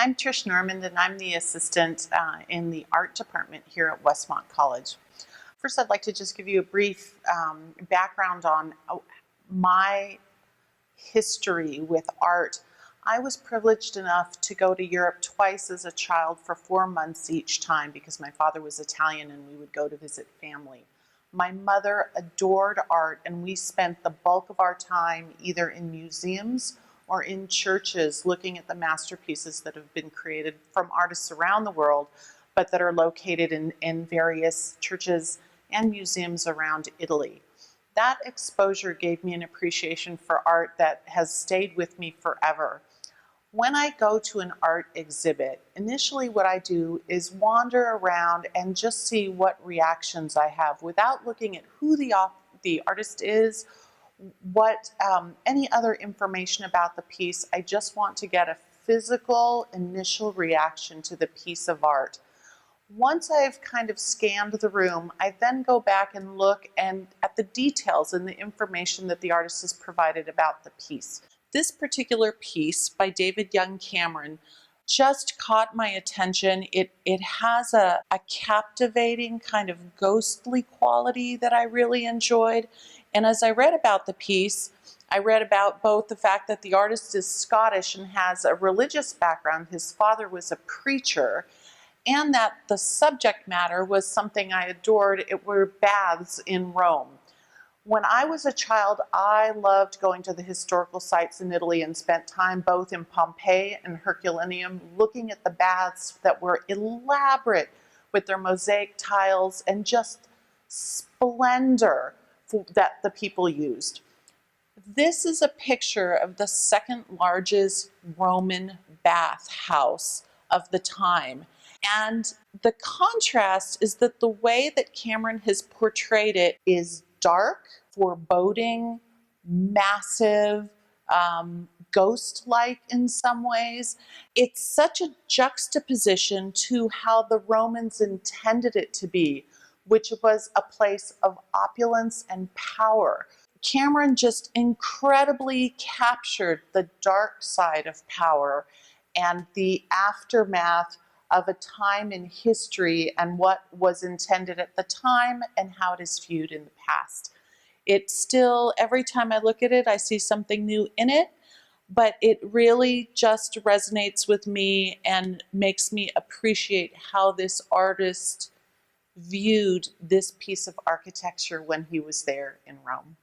I'm Trish Noormand, and I'm the assistant in the art department here at Westmont College. First, I'd like to just give you a brief background on my history with art. I was privileged enough to go to Europe twice as a child for 4 months each time because my father was Italian and we would go to visit family. My mother adored art, and we spent the bulk of our time either in museums or in churches looking at the masterpieces that have been created from artists around the world, but that are located in various churches and museums around Italy. That exposure gave me an appreciation for art that has stayed with me forever. When I go to an art exhibit, initially what I do is wander around and just see what reactions I have without looking at who the artist is, what any other information about the piece. I just want to get a physical initial reaction to the piece of art. Once I've kind of scanned the room, I then go back and look at the details and the information that the artist has provided about the piece. This particular piece by David Young Cameron just caught my attention. It has a captivating kind of ghostly quality that I really enjoyed. And as I read about the piece, I read about both the fact that the artist is Scottish and has a religious background. His father was a preacher, and that the subject matter was something I adored. It were baths in Rome. When I was a child, I loved going to the historical sites in Italy and spent time both in Pompeii and Herculaneum looking at the baths that were elaborate with their mosaic tiles and just splendor that the people used. This is a picture of the second largest Roman bath house of the time. And the contrast is that the way that Cameron has portrayed it is dark, foreboding, massive, ghost-like in some ways. It's such a juxtaposition to how the Romans intended it to be, which was a place of opulence and power. Cameron just incredibly captured the dark side of power and the aftermath of a time in history and what was intended at the time and how it is viewed in the past. It still, every time I look at it, I see something new in it, but it really just resonates with me and makes me appreciate how this artist viewed this piece of architecture when he was there in Rome.